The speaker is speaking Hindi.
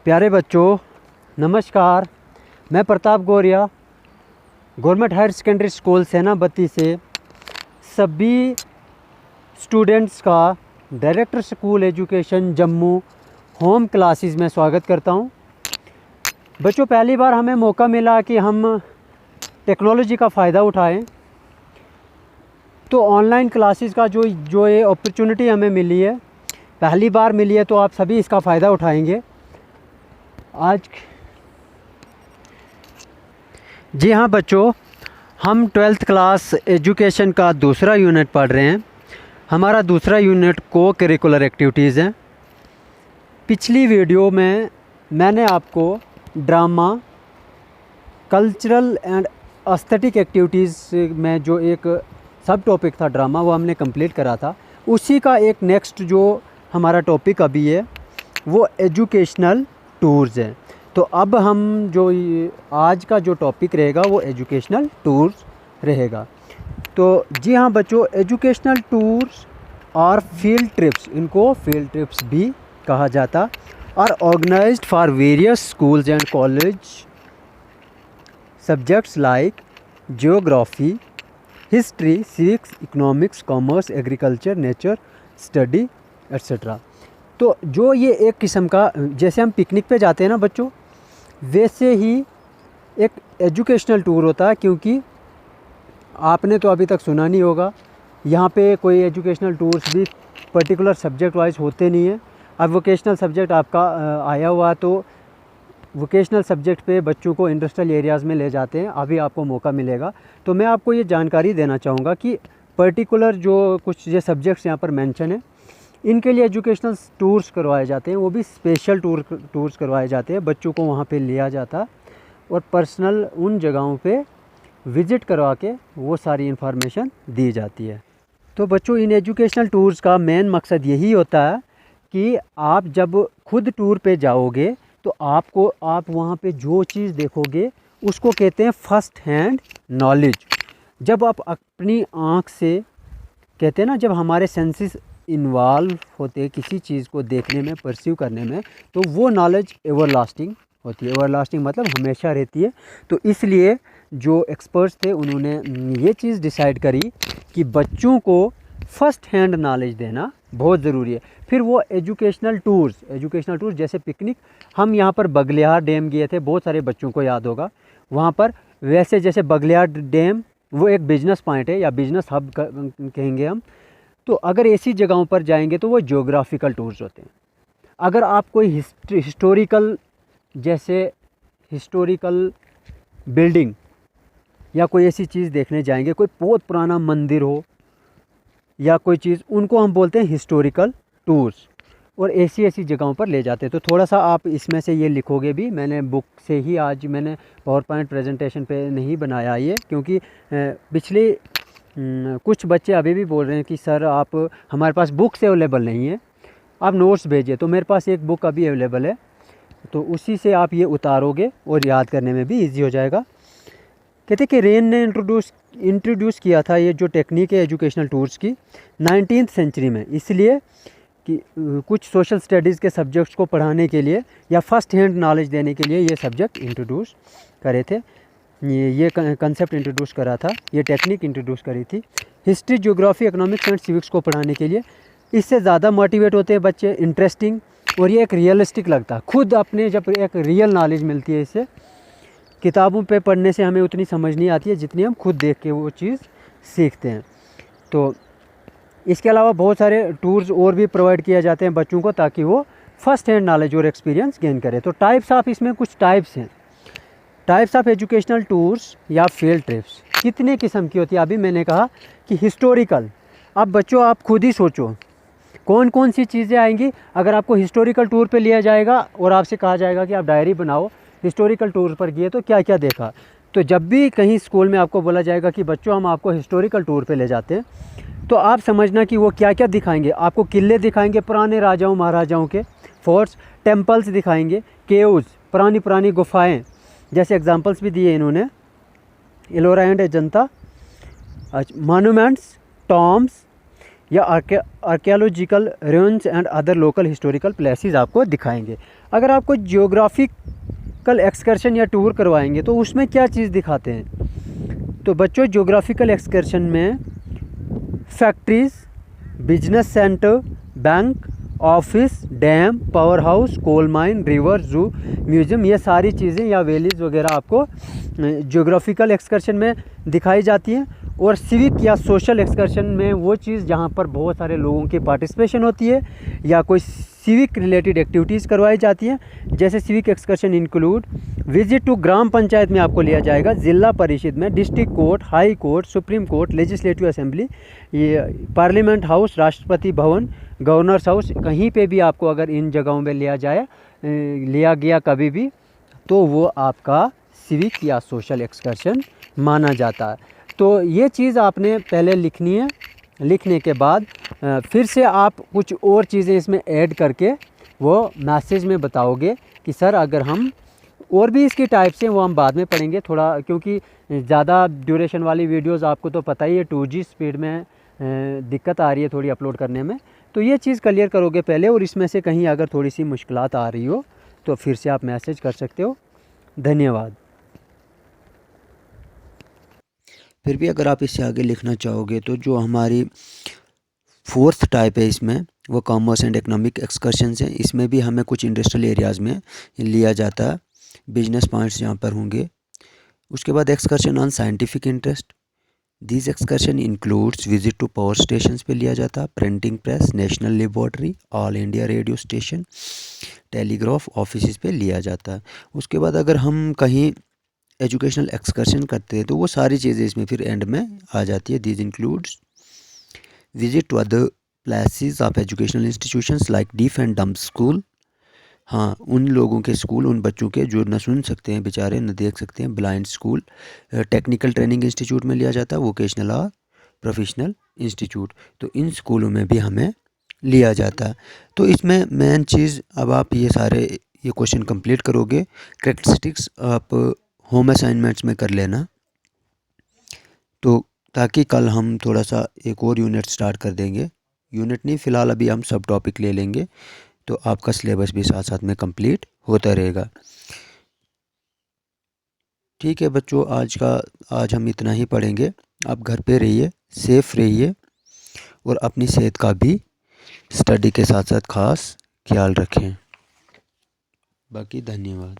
प्यारे बच्चों नमस्कार। मैं Pratap Gauriya government higher secondary school सेनापति से सभी स्टूडेंट्स का director school education Jammu home classes में स्वागत करता हूं। बच्चों पहली बार हमें मौका मिला कि हम टेक्नोलॉजी का फ़ायदा उठाएं, तो ऑनलाइन क्लासेस का जो ये अपॉर्चुनिटी हमें मिली है, पहली बार मिली है, तो आप सभी इसका फ़ायदा उठाएंगे। आज जी हाँ बच्चों, हम 12th क्लास एजुकेशन का दूसरा यूनिट पढ़ रहे हैं। हमारा दूसरा यूनिट को करिकुलर एक्टिविटीज़ हैं। पिछली वीडियो में मैंने आपको drama, cultural and aesthetic activities में जो एक सब टॉपिक था ड्रामा, वो हमने कंप्लीट करा था। उसी का एक नेक्स्ट जो हमारा टॉपिक अभी है वो एजुकेशनल टूर्स है। तो अब हम जो आज का जो टॉपिक रहेगा वो एजुकेशनल टूर्स रहेगा। तो जी हाँ बच्चों, एजुकेशनल टूर्स और फील्ड ट्रिप्स, इनको फील्ड ट्रिप्स भी कहा जाता, और organised for various schools and college subjects like geography, history, civics, economics, commerce, agriculture, nature study etcetera. तो जो ये एक किस्म का, जैसे हम पिकनिक पे जाते हैं ना बच्चों, वैसे ही एक एजुकेशनल टूर होता है। क्योंकि आपने तो अभी तक सुना नहीं होगा, यहाँ पे कोई एजुकेशनल टूर्स भी पर्टिकुलर सब्जेक्ट वाइज होते नहीं हैं। अब वोकेशनल सब्जेक्ट आपका आया हुआ, तो वोकेशनल सब्जेक्ट पे बच्चों को इंडस्ट्रियल एरियाज़ में ले जाते हैं। अभी आपको मौका मिलेगा, तो मैं आपको ये जानकारी देना चाहूँगा कि पर्टिकुलर जो कुछ ये सब्जेक्ट्स यहाँ पर मेंशन है, इनके लिए एजुकेशनल टूर्स करवाए जाते हैं। वो भी स्पेशल टूर्स करवाए जाते हैं। बच्चों को वहाँ पे लिया जाता और पर्सनल उन जगहों पे विज़िट करवा के वो सारी इन्फॉर्मेशन दी जाती है। तो बच्चों, इन एजुकेशनल टूर्स का मेन मकसद यही होता है कि आप जब खुद टूर पे जाओगे तो आप वहाँ पे जो चीज़ देखोगे उसको कहते हैं फर्स्ट हैंड नॉलेज। जब आप अपनी आँख से, कहते हैं ना, जब हमारे सेंसेस इन्वॉल्व होते किसी चीज़ को देखने में, परसीव करने में, तो वो नॉलेज एवरलास्टिंग होती है। एवरलास्टिंग मतलब हमेशा रहती है। तो इसलिए जो एक्सपर्ट्स थे उन्होंने ये चीज़ डिसाइड करी कि बच्चों को फर्स्ट हैंड नॉलेज देना बहुत ज़रूरी है। फिर वो एजुकेशनल टूर्स जैसे पिकनिक, हम यहाँ पर बगलियार डैम गए थे, बहुत सारे बच्चों को याद होगा वहाँ पर। वैसे जैसे बगलियार डैम वो एक बिजनेस पॉइंट है या बिजनेस हब कहेंगे हम। तो अगर ऐसी जगहों पर जाएंगे तो वो ज्योग्राफिकल टूर्स होते हैं। अगर आप कोई हिस्टोरिकल, जैसे हिस्टोरिकल बिल्डिंग या कोई ऐसी चीज़ देखने जाएंगे, कोई बहुत पुराना मंदिर हो या कोई चीज़, उनको हम बोलते हैं हिस्टोरिकल टूर्स। और ऐसी जगहों पर ले जाते हैं। तो थोड़ा सा आप इसमें से ये लिखोगे भी, मैंने बुक से ही, आज मैंने पावर पॉइंट प्रेजेंटेशन पे नहीं बनाया ये, क्योंकि पिछले कुछ बच्चे अभी भी बोल रहे हैं कि सर आप, हमारे पास बुक्स अवेलेबल नहीं है, आप नोट्स भेजिए। तो मेरे पास एक बुक अभी अवेलेबल है, तो उसी से आप ये उतारोगे और याद करने में भी इजी हो जाएगा। कहते कि रेन ने इंट्रोड्यूस किया था ये जो टेक्निक है एजुकेशनल टूर्स की 19th सेंचुरी में, इसलिए कि कुछ सोशल स्टडीज़ के सब्जेक्ट्स को पढ़ाने के लिए या फर्स्ट हैंड नॉलेज देने के लिए ये सब्जेक्ट इंट्रोड्यूस करे थे। ये कंसेप्ट इंट्रोड्यूस करा था, ये टेक्निक इंट्रोड्यूस करी थी। History, geography, economics and civics को पढ़ाने के लिए इससे ज़्यादा मोटिवेट होते हैं बच्चे, इंटरेस्टिंग, और ये एक रियलिस्टिक लगता है। खुद अपने जब एक रियल नॉलेज मिलती है इससे, किताबों पे पढ़ने से हमें उतनी समझ नहीं आती है जितनी हम खुद देख के वो चीज़ सीखते हैं। तो इसके अलावा बहुत सारे टूर्स और भी प्रोवाइड किए जाते हैं बच्चों को, ताकि वो फर्स्ट हैंड नॉलेज और एक्सपीरियंस गेन करें। तो टाइप्स ऑफ, इसमें कुछ टाइप्स हैं, टाइप्स ऑफ एजुकेशनल टूर्स या फील्ड ट्रिप्स। कितने किस्म की होती है? अभी मैंने कहा कि हिस्टोरिकल। अब बच्चों आप खुद ही सोचो कौन कौन सी चीज़ें आएंगी। अगर आपको हिस्टोरिकल टूर पे लिया जाएगा और आपसे कहा जाएगा कि आप डायरी बनाओ, हिस्टोरिकल टूर पर गए तो क्या क्या देखा। तो जब भी कहीं स्कूल में आपको बोला जाएगा कि बच्चों हम आपको हिस्टोरिकल टूर पे ले जाते हैं, तो आप समझना कि वो क्या क्या दिखाएंगे। आपको किले दिखाएंगे, पुराने राजाओं महाराजाओं के फोर्ट्स, टेम्पल्स दिखाएंगे, केव्स, पुरानी गुफाएँ, जैसे एग्जांपल्स भी दिए इन्होंने, Ellora and Ajanta, monuments, tombs या archaeological ruins and other local historical places आपको दिखाएंगे। अगर आपको जियोग्राफिकल एक्सकर्शन या टूर करवाएंगे तो उसमें क्या चीज़ दिखाते हैं? तो बच्चों जियोग्राफिकल एक्सकर्शन में factories, business centre, bank, office, dam, power house, coal mine, river, zoo, museum, ये सारी चीज़ें या वैलीज़ वगैरह आपको जियोग्राफिकल एक्सकर्शन में दिखाई जाती हैं। और सिविक या सोशल एक्सकर्शन में वो चीज़ जहाँ पर बहुत सारे लोगों की पार्टिसिपेशन होती है या कोई सिविक रिलेटेड एक्टिविटीज़ करवाई जाती हैं। जैसे civic excursion include visit to ग्राम पंचायत में आपको लिया जाएगा, जिला परिषद में, district court, high court, supreme court, legislative assembly, ये parliament house, Rashtrapati Bhavan, governors house, कहीं पे भी आपको अगर इन जगहों में लिया गया कभी भी, तो वो आपका सिविक या सोशल एक्सकर्शन माना जाता है। तो ये चीज़ आपने पहले लिखनी है। लिखने के बाद फिर से आप कुछ और चीज़ें इसमें ऐड करके वो मैसेज में बताओगे कि सर अगर हम और भी इसकी टाइप्स हैं वो हम बाद में पढ़ेंगे थोड़ा, क्योंकि ज़्यादा ड्यूरेशन वाली वीडियोस आपको तो पता ही है 2G स्पीड में दिक्कत आ रही है थोड़ी अपलोड करने में। तो ये चीज़ क्लियर करोगे पहले, और इसमें से कहीं अगर थोड़ी सी मुश्किलात आ रही हो तो फिर से आप मैसेज कर सकते हो। धन्यवाद। फिर भी अगर आप इससे आगे लिखना चाहोगे तो जो हमारी 4th टाइप है इसमें वो कॉमर्स एंड इकोनॉमिक एक्सकर्शंस हैं। इसमें भी हमें कुछ इंडस्ट्रियल एरियाज़ में लिया जाता है, बिजनेस पॉइंट्स यहाँ पर होंगे। उसके बाद excursion on scientific interest, this excursion includes visit to power stations पे लिया जाता है, printing press, national laboratory, all India radio station, telegraph office पे लिया जाता है। उसके बाद अगर हम कहीं एजुकेशनल एक्सकर्शन करते हैं तो वो सारी चीज़ें इसमें फिर एंड में आ जाती है। This includes visit to other places of educational institutions like deaf and dumb school. हाँ, उन लोगों के स्कूल, उन बच्चों के जो न सुन सकते हैं बेचारे, न देख सकते हैं, blind school. Technical training institute में लिया जाता है, वोकेशनल और प्रोफेशनल इंस्टीट्यूट, तो इन स्कूलों में भी हमें लिया जाता है। तो इसमें मेन चीज़, अब आप ये क्वेश्चन कंप्लीट करोगे, करेक्टरिस्टिक्स आप होम असाइनमेंट्स में कर लेना, तो ताकि कल हम थोड़ा सा एक और यूनिट स्टार्ट कर देंगे। यूनिट नहीं, फ़िलहाल अभी हम सब टॉपिक ले लेंगे, तो आपका सिलेबस भी साथ साथ में कंप्लीट होता रहेगा। ठीक है बच्चों, आज हम इतना ही पढ़ेंगे। आप घर पे रहिए, सेफ रहिए और अपनी सेहत का भी स्टडी के साथ साथ खास ख्याल रखें। बाकी धन्यवाद।